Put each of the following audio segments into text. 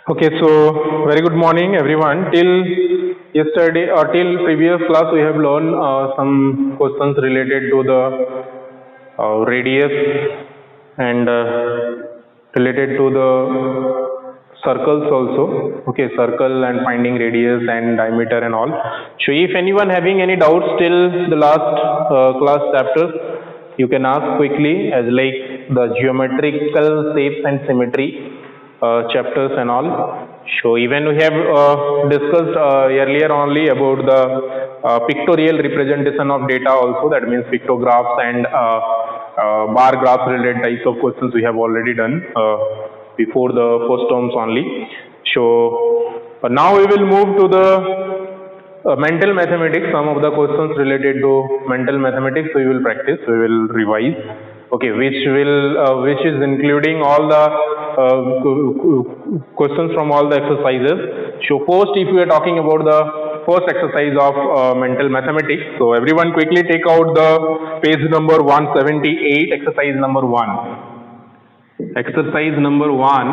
Okay, so very good morning, everyone. Till yesterday or till previous class, we have learned some questions related to the radius and related to the circles also. Okay, circle and finding radius and diameter and all. So, if anyone having any doubts till the last class chapters, you can ask quickly, as like the geometrical shapes and symmetry chapters and all. So even we have discussed earlier only about the pictorial representation of data also, that means pictographs and bar graphs related types of questions we have already done before the first terms only. So now we will move to the mental mathematics. Some of the questions related to mental mathematics we will practice, we will revise. Okay, which is including all the questions from all the exercises. So first, if we are talking about the first exercise of mental mathematics, so everyone quickly take out the page number 178, exercise number 1. Exercise number 1,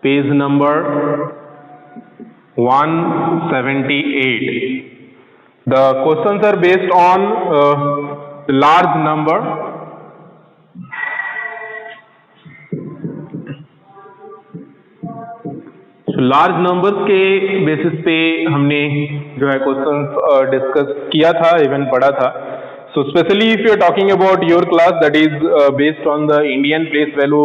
page number 178. The questions are based on large number. Large numbers के basis पे हमने जो है questions discuss किया था, even पढ़ा था. So specially if you are talking about your class, that is based on the Indian place value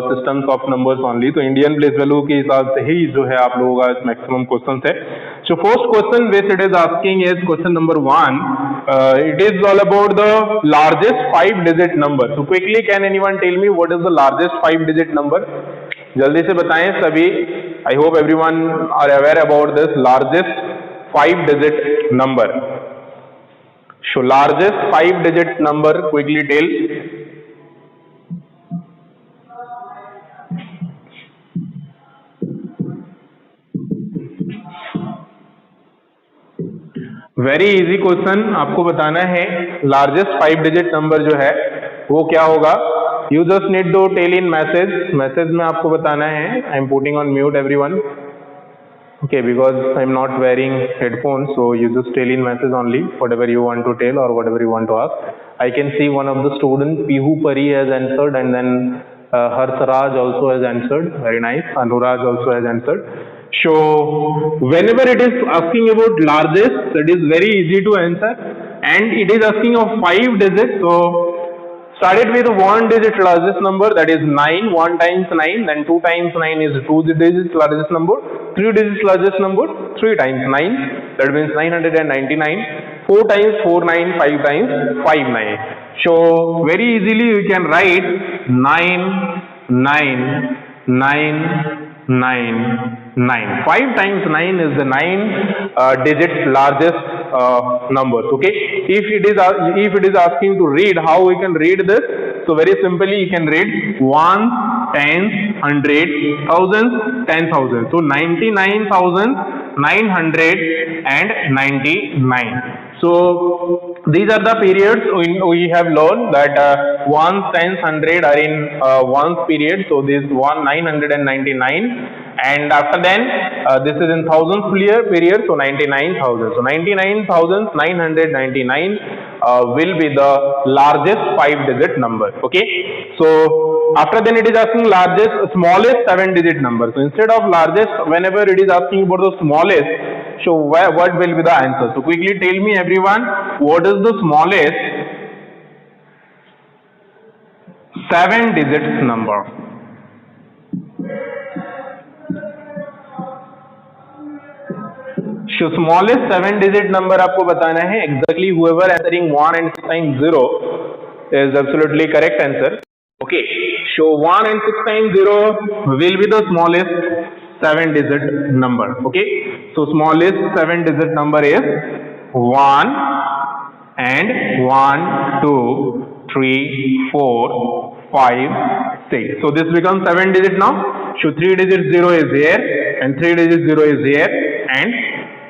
systems of numbers only. तो इंडियन प्लेस वैल्यू के हिसाब से ही जो है आप लोगों का मैक्सिमम क्वेश्चन है. So first question which it is asking is question number 1. It is all about the largest 5 digit number. So quickly can anyone tell me what is the largest 5 digit number? जल्दी से बताएं सभी. I hope everyone are aware about this largest 5-digit number. So largest 5-digit number, quickly tell. Very easy question. आपको बताना है largest 5-digit number जो है वो क्या होगा. You just need to tell in message. Message में आपको बताना है. I am putting on mute everyone. Okay, because I am not wearing headphones, so you just tell in message only whatever you want to tell or whatever you want to ask. I can see one of the students, Pihu Pari, has answered, and then Harsaraj also has answered. Very nice. Anuraj also has answered. So whenever it is asking about largest, that is very easy to answer, and it is asking of 5 digits. So started with 1 digit largest number, that is 9. 1 times 9, then 2 times 9 is 2 digits largest number. 3 digits largest number, 3 times 9, that means 999. 4 times 4, 9, 5 times 5, 9. So very easily we can write 9, 9, 9, 9, 9. 5 times 9 is the 9 digit largest numbers. Okay, if it is asking to read, how we can read this? So very simply you can read 1, 10, 100, thousands, 10,000. So 99,999. So these are the periods we have learned that ones, tens, 100 are in ones period. So this 999, and after then this is in thousands period. So 99,000. So 99,999 will be the largest 5-digit number. Okay. So after then it is asking largest, smallest 7-digit number. So instead of largest, whenever it is asking about the smallest, so what will be the answer? So quickly tell me everyone, what is the smallest 7-digit number? So smallest 7-digit number आपको बताना है. Exactly whoever answering 1 and 6 times 0 is absolutely correct answer. Okay, so 1 and 6 times 0 will be the smallest 7-digit number. Okay, so smallest 7-digit number is 1 and 1, 2, 3, 4, 5, 6. So this becomes 7-digit now. So 3 digit 0 is here and 3 digit 0 is here and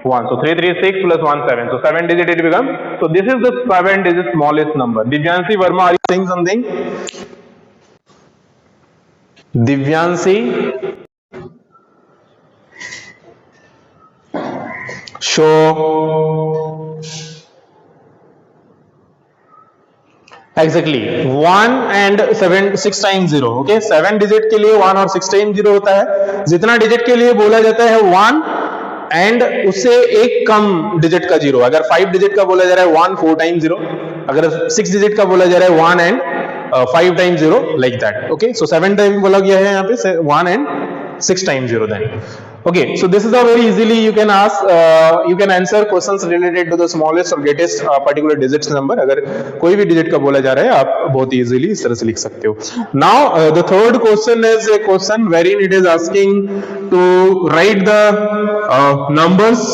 1. So 3, 3, 6 plus 1, 7. So 7 digit it becomes. So this is the 7-digit smallest number. Divyanshi Verma, are you saying something? Divyanshi show exactly 1 and 6 times 0. Okay, 7 digit के लिए 1 और 6 time 0 होता है. जितना digit के लिए बोला जाता है 1 एंड उससे एक कम डिजिट का 0. अगर 5 डिजिट का बोला जा रहा है 1 4 टाइम 0, अगर 6 डिजिट का बोला जा रहा है 1 and 5 times 0, like that. Okay, so 7 time बोला गया है यहाँ पे 1 and 6 times 0 then. Okay, so this is how very easily you can ask, you can answer questions related to the smallest or greatest particular digits number. अगर कोई भी digit का बोला जा रहा है आप बहुत इजीली इस तरह से लिख सकते हो. Now the third question is a question wherein it is asking to write the numbers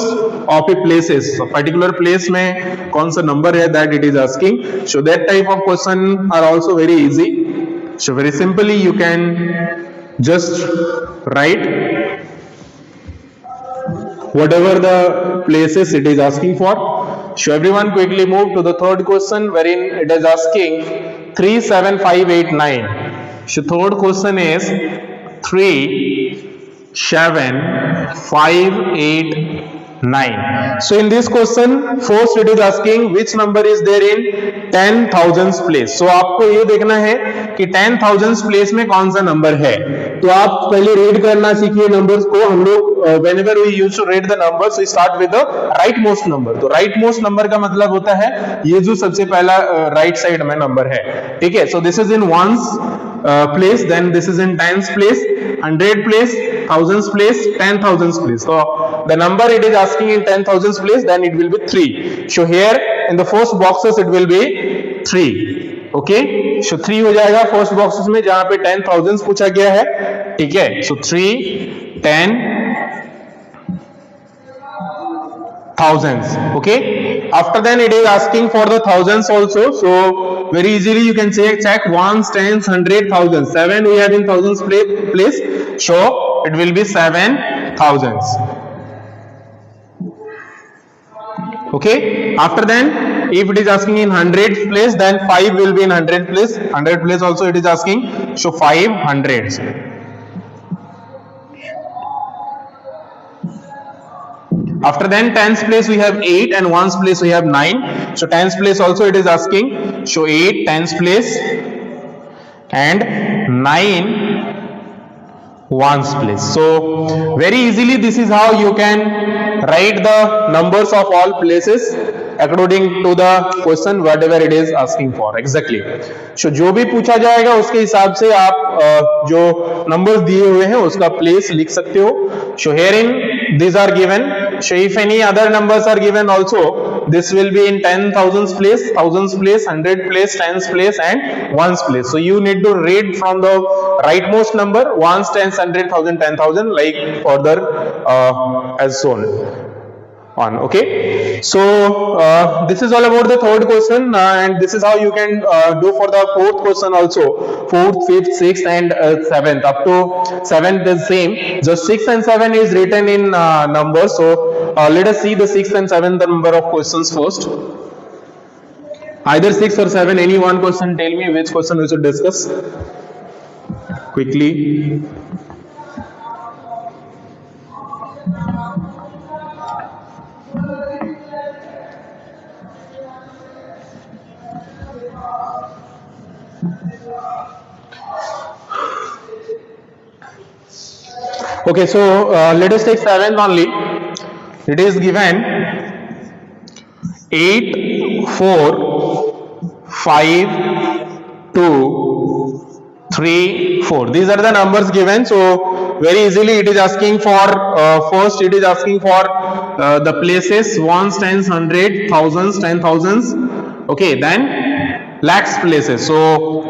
of a places. So particular place में कौन सा नंबर है that it is asking. So that type of question are also very easy. So very simply you can just write whatever the places it is asking for. So everyone quickly move to the third question wherein it is asking 3 7 5 8 9. So third question is 3 7 5 8 9. So in this question first it is asking which number is there in 10,000s place. So आपको ये देखना है कि 10,000s place में कौन सा number है. तो आप पहले रीड करना सीखिए नंबर्स को. हम लोग whenever we used to read the numbers we start with the rightmost number. तो rightmost number का मतलब होता है ये जो सबसे पहला राइट साइड में नंबर है. ठीक है, so this is in ones place, then this is in tens place, 100 place, thousands place, 10,000s place. So the number it is asking in 10,000s place, then it will be 3. So here in the first boxes it will be 3. Okay, so 3 हो जाएगा first boxes में जहां पे 10,000s पूछा गया है. ठीक है, so 3 10 thousands. Okay, after then it is asking for the thousands also. So very easily you can say check ones, tens, 100, thousands. 7 we have in thousands place, so it will be 7,000s. Okay, after then if it is asking in 100 place, then 5 will be in 100 place. 100 place also it is asking, so 500s. After then tens place we have 8 and ones place we have 9. So tens place also it is asking, so 8 tens place and 9 ones place. So very easily this is how you can write the numbers of all places according to the question whatever it is asking for. Exactly. So जो भी पूछा जाएगा उसके हिसाब से आप जो numbers दिए हुए हैं उसका प्लेस लिख सकते हो. So herein these are given. So if any other numbers are given also, this will be in 10,000s place, thousands place, 100 place, tens place and ones place. So you need to read from the rightmost number, ones, tens, 100, 1000, 10,000, like further as so on. Okay, so this is all about the third question, and this is how you can do for the fourth question also. Fourth, fifth, sixth and seventh. Up to 7th is same. Just 6 and 7 is written in numbers. So let us see the 6th and 7th number of questions first. Either 6 or 7, any one question. Tell me which question we should discuss quickly. Okay, so let us take 7th only. It is given 8 4 5 2 3 4. These are the numbers given. So very easily it is asking for first it is asking for the places ones, tens, 100, thousands, 10,000s. Okay, then lakhs places. So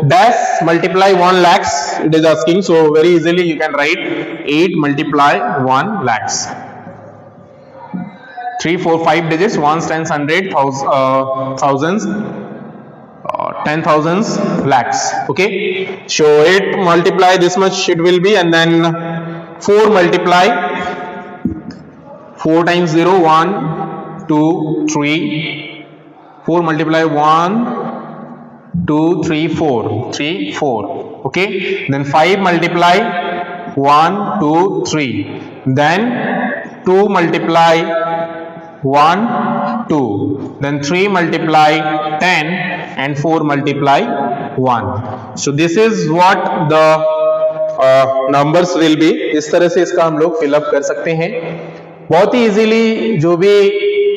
dash multiply 1 lakhs it is asking. So very easily you can write 8 multiply 1 lakhs. 3 4 5 digits, ones, tens, 100, thousands, 10,000s, lakhs. Okay, so 8 multiply this much it will be, and then 4 multiply 4 times 0 1 2 3 4 multiply 1 2 3 4 3 4. Okay, then 5 multiply 1 2 3, then 2 multiply 1 2, then 3 multiply 10 and 4 multiply 1. So this is what the numbers will be. इस तरह से इसका हम लोग fill up कर सकते हैं बहुत ही इजीली. जो भी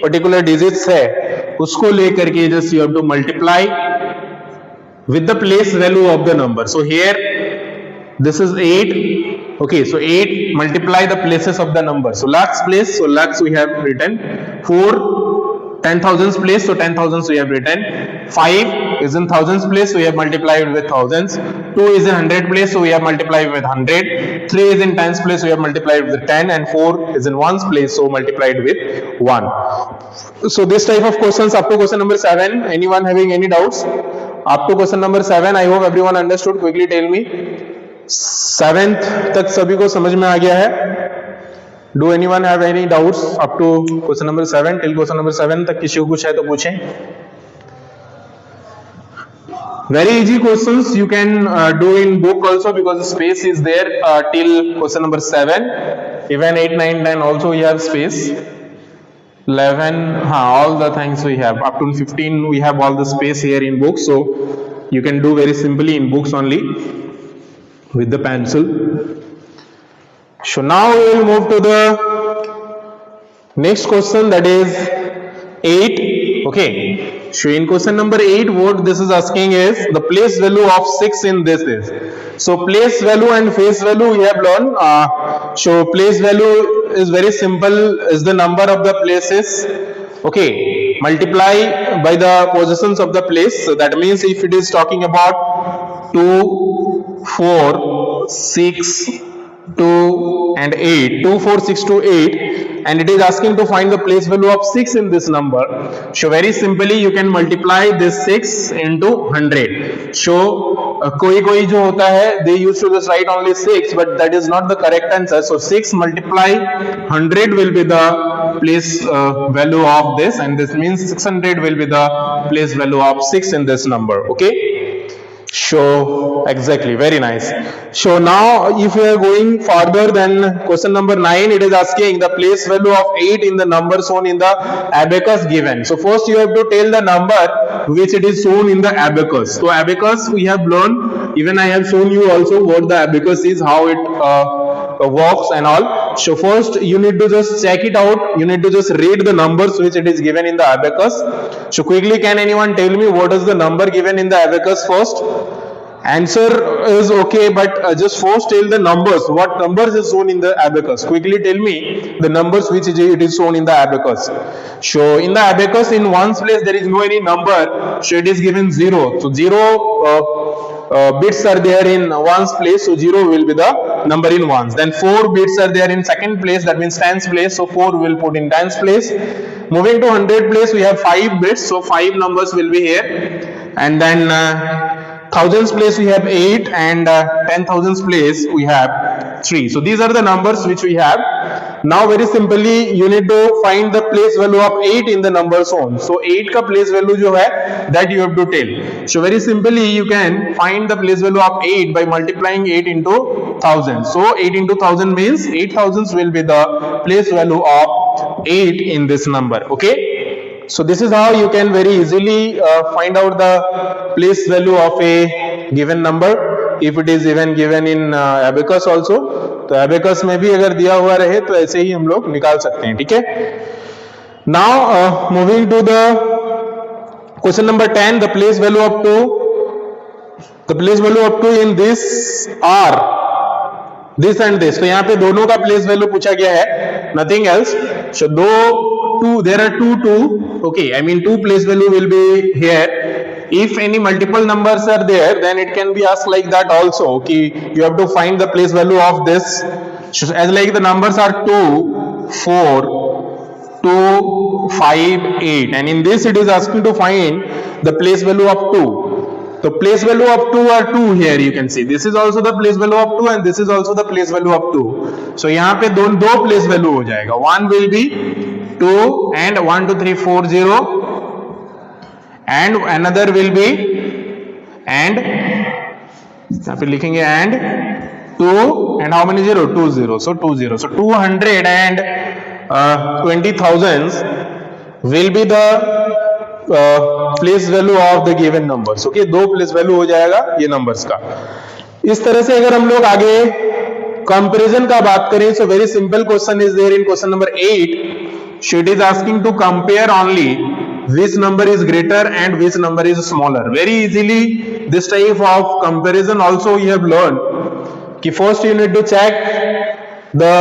पर्टिकुलर डिजिट्स है उसको लेकर के just you have to multiply with the place value of the number. So here this is 8. Okay, so 8 multiply the places of the number. So lakhs place, so lakhs we have written. 4 10,000s place, so 10,000s we have written. 5 is in thousands place, so we have multiplied with thousands. 2 is in 100 place, so we have multiplied with 100. 3 is in tens place, so we have multiplied with 10, and 4 is in ones place, so multiplied with 1. So this type of questions up to question number 7. Anyone having any doubts? Up to question number 7, I hope everyone understood. Quickly tell me. 7th तक सभी को समझ में आ गया है? Do anyone have any doubts up to question number 7? Till question number 7 तक किसी को कुछ है तो पूछें. Very easy questions you can do in book also because the space is there till question number 7. Even 8, 9, 10 also we have space. 11, all the things we have. Up to 15 we have all the space here in books, so you can do very simply in books only with the pencil. So now we will move to the next question, that is 8. Okay, so in question number 8 what this is asking is the place value of 6 in this is. So place value and face value we have learned. So place value is very simple, is the number of the places, okay, multiply by the positions of the place. So that means if it is talking about 2 4 6 2 and 8, 2 4 6 2 8, and it is asking to find the place value of 6 in this number. So very simply you can multiply this 6 into 100. So कोई जो होता है they used to just write only 6, but that is not the correct answer. So 6 multiply 100 will be the place value of this, and this means 600 will be the place value of 6 in this number. Okay, so exactly, very nice. So now if we are going further, then question number 9, it is asking the place value of 8 in the number shown in the abacus given. So first you have to tell the number which it is shown in the abacus. So abacus we have learned, even I have shown you also what the abacus is, how it works and all. So first you need to just check it out, you need to just read the numbers which it is given in the abacus. So quickly, can anyone tell me what is the number given in the abacus first? Answer is okay, but just first tell the numbers, what numbers is shown in the abacus. Quickly tell me the numbers which it is shown in the abacus. So in the abacus, in ones place there is no any number, so it is given 0. So 0 bits are there in ones place, so 0 will be the number in ones. Then 4 bits are there in second place, that means tens place, so 4 will put in tens place. Moving to 100 place, we have 5 bits, so 5 numbers will be here. And then thousands place we have 8, and 10,000s place we have 3. So these are the numbers which we have. Now very simply you need to find the place value of 8 in the number shown. So 8 का place value जो है that you have to tell. So very simply you can find the place value of 8 by multiplying 8 into 1000. So 8 into 1000 means 8,000s will be the place value of 8 in this number. Okay, so this is how you can very easily find out the place value of a given number if it is even given in abacus also. तो abacus में भी अगर दिया हुआ रहे तो ऐसे ही हम लोग निकाल सकते हैं. ठीक है. Now moving to the question number 10, the place value of 2. The place value of 2 in this are this and this. तो यहाँ पे दोनों का place value पूछा गया है, nothing else. So there are two. Okay, I mean 2 place value will be here. If any multiple numbers are there, then it can be asked like that also. Okay, you have to find the place value of this. So as like the numbers are 2 4 2 5 8, and in this it is asking to find the place value of 2. The place value of 2 are 2 here, you can see this is also the place value of 2 and this is also the place value of 2. So यहाँ पे दो place value हो जाएगा. One will be 2 and 1 2 3 4 0, and another will be and यहाँ पे लिखेंगे and 2 and how many 0? 2 0. So 2 0. So 200 and 20,000 will be the place value of the given numbers. Okay, दो place value हो जाएगा ये numbers का. इस तरह से अगर हम लोग आगे कंपैरिजन का बात करें, so very simple question is there in question number 8. So it is asking to compare only which number is greater and which number is smaller. Very easily this type of comparison also you have learned कि first you need to check the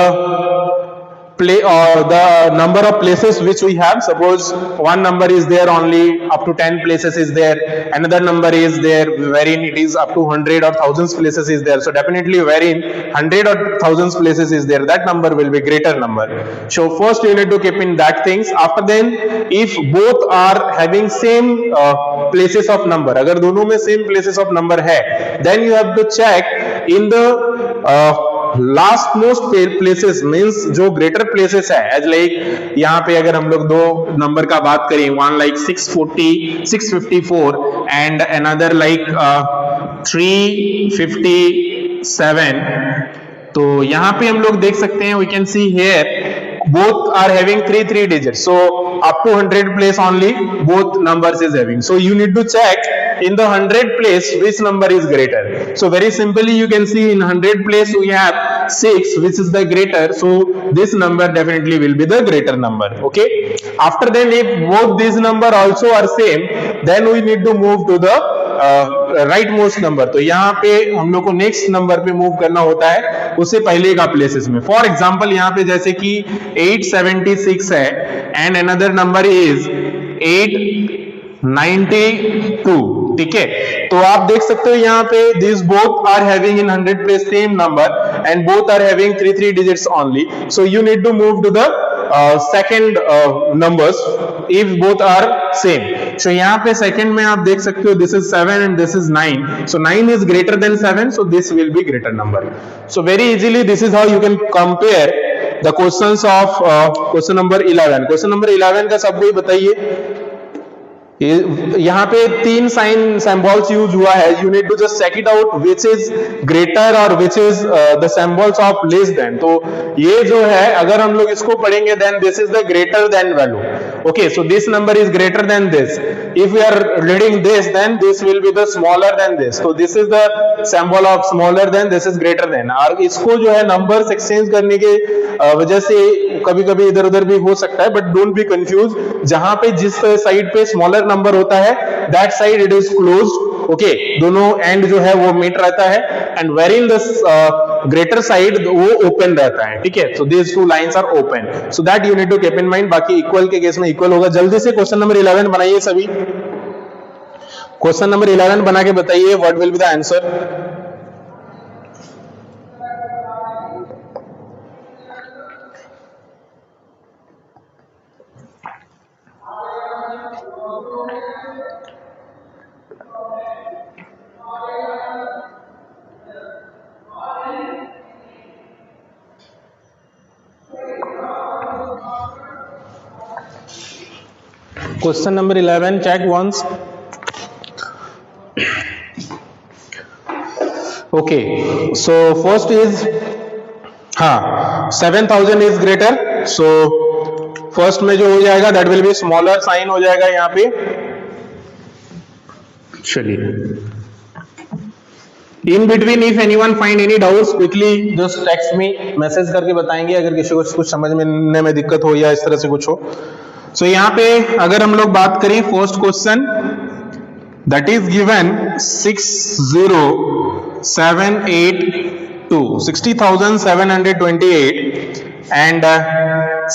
the number of places which we have. Suppose one number is there only up to 10 places is there, another number is there wherein it is up to 100 or thousands places is there. So definitely wherein 100 or thousands places is there, that number will be greater number. So first you need to keep in that things. After then, if both are having same places of number, अगर दोनों में same places of number है, then you have to check in the last most places means जो greater places है, as like यहाँ पे अगर हम लोग दो नंबर का बात करें, one like 640 654 and another like 357, तो यहाँ पे हम लोग देख सकते हैं, we can see here both are having three digits, so up to 100 place only both numbers is having. So you need to check in the 100 place which number is greater. So very simply you can see in 100 place we have 6 which is the greater, so this number definitely will be the greater number. Okay, after then if both these number also are same, then we need to move to the right most number. तो यहाँ पे हम लोग को next number पे move करना होता है उससे पहले का प्लेसेस में. फॉर एग्जांपल यहाँ पे जैसे कि 876 है एंड अनदर नंबर इज 892. ठीक है, तो आप देख सकते हो यहाँ पे this both are having in 100 place same number and both are having three digits only. So you need to move to the second numbers if both are same. So यहाँ पे second में आप देख सकते हो this is 7 and this is 9. So 9 is greater than 7, so this will be greater number. So very easily this is how you can compare the questions of question number 11. Question number 11 का सबको ही बताइए. यहाँ पे तीन sign symbols use हुआ है. You need to just check it out which is greater और which is the symbols of less than. तो ये जो है अगर हम लोग इसको पढ़ेंगे then this is the greater than value. Okay, so this number is greater than this. If we are reading this then this will be the smaller than this. तो this is the symbol of smaller than, this is greater then. और इसको जो है numbers exchange करने के वजह से कभी कभी इधर उधर भी हो सकता है, बट डोंट बी कंफ्यूज. जहां पे जिस साइड पे स्मॉलर नंबर होता है that side it is closed. Okay, दोनों एंड जो है वो मीट रहता है and where in the greater side वो ओपन रहता है. ठीक है, so this two lines are open, so that you need to keep in mind. बाकी इक्वल के केस में इक्वल होगा. जल्दी से क्वेश्चन नंबर 11 बनाइए सभी. क्वेश्चन नंबर 11 बना के बताइए what will be the answer. Question number 11, check once. Okay, so first is 7000 is greater. So first में जो हो जाएगा that will be smaller sign हो जाएगा यहाँ पे. चलिए, in between if anyone find any doubts quickly just text me, message करके बताएंगे अगर किसी को कुछ समझने में दिक्कत हो या इस तरह से कुछ हो. सो यहाँ पे अगर हम लोग बात करें first question that is given 60,728 and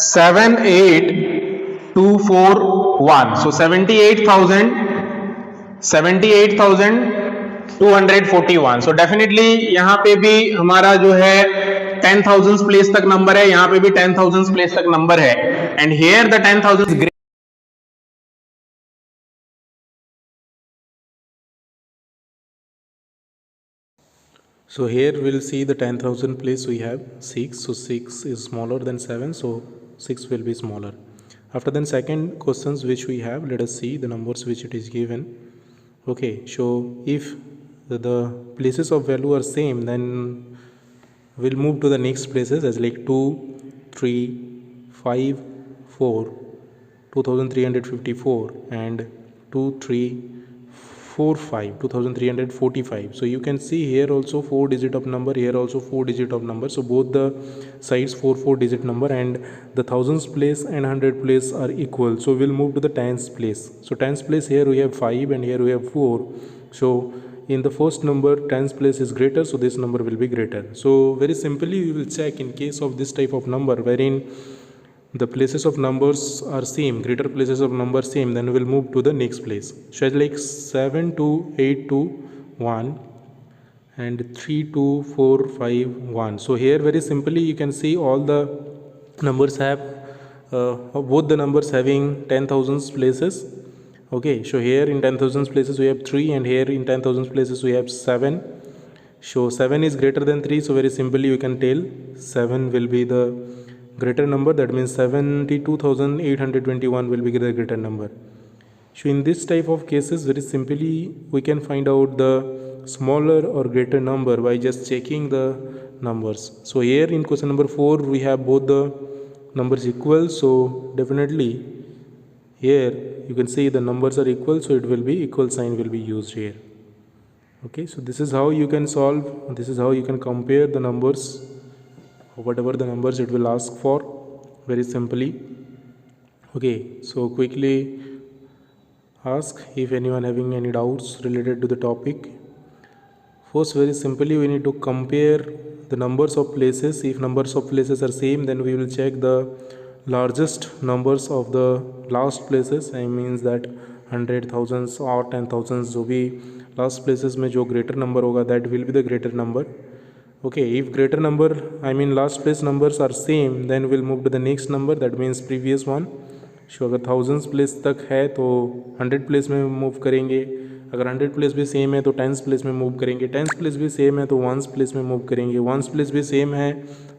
78241. So 78,241. So definitely यहाँ पे भी हमारा जो है 10,000 प्लेस तक नंबर है, यहाँ पे भी 10,000 प्लेस तक नंबर है and here the 10,000 is great. So here we'll see the 10,000 place we have 6, so 6 is smaller than 7, so 6 will be smaller. After then second questions which we have, let us see the numbers which it is given. Okay, so if the places of value are same, then we'll move to the next places as like 2, 3, 5, 4 2354 and 2345, 2345. So you can see here also 4 digit of number, here also 4 digit of number. So both the sides 4 digit number, and the thousands place and hundred place are equal. So we'll move to the tens place. So tens place, here we have 5 and here we have 4. So in the first number, tens place is greater, so this number will be greater. So very simply we will check in case of this type of number wherein the places of numbers are same, greater places of numbers same, then we will move to the next place. So it's like 7 2 8 2 1 and 3 2 4 5 1. So here very simply you can see all the numbers have both the numbers having 10,000 places. Okay, so here in 10,000 places we have 3 and here in 10,000 places we have 7. So 7 is greater than 3, so very simply you can tell 7 will be the greater number. That means 72,821 will be the greater number. So in this type of cases, very simply we can find out the smaller or greater number by just checking the numbers. So here in question number 4 we have both the numbers equal, so definitely here you can see the numbers are equal, so it will be equal sign will be used here. Okay, so this is how you can solve, this is how you can compare the numbers, whatever the numbers it will ask for, very simply. Okay, so quickly ask if anyone having any doubts related to the topic. First, very simply we need to compare the numbers of places. If numbers of places are same, then we will check the largest numbers of the last places. I means that 100, thousands or 10,000 जो भी last places में जो greater number होगा, that will be the greater number. Okay, if greater number, I mean last place numbers are same, then we'll move to the next number, that means previous one. So अगर thousands place तक है तो 100 place में move करेंगे, अगर 100 place भी same है तो tens place में move करेंगे, tens place भी सेम है तो ones place में move करेंगे, ones place भी सेम है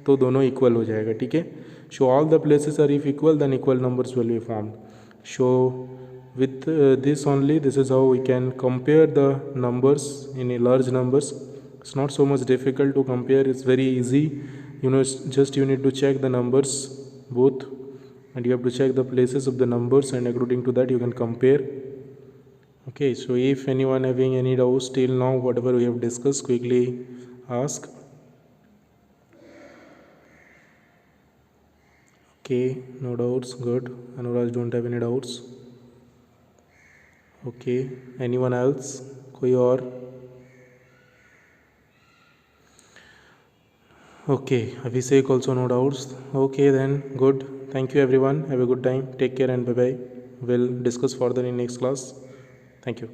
तो दोनों equal हो जाएगा. ठीक है, so all the places are if equal, then equal numbers will be formed. So with this only, this is how we can compare the numbers in a large numbers. It's not so much difficult to compare, it's very easy. You know, it's just you need to check the numbers both, and you have to check the places of the numbers, and according to that you can compare. Okay, so if anyone having any doubts till now, whatever we have discussed, quickly ask. Okay, no doubts, good. Anuraj don't have any doubts. Okay, anyone else? कोई और? Okay, Abhishek also no doubts. Okay, then good. Thank you everyone. Have a good time. Take care and bye bye. We'll discuss further in next class. Thank you.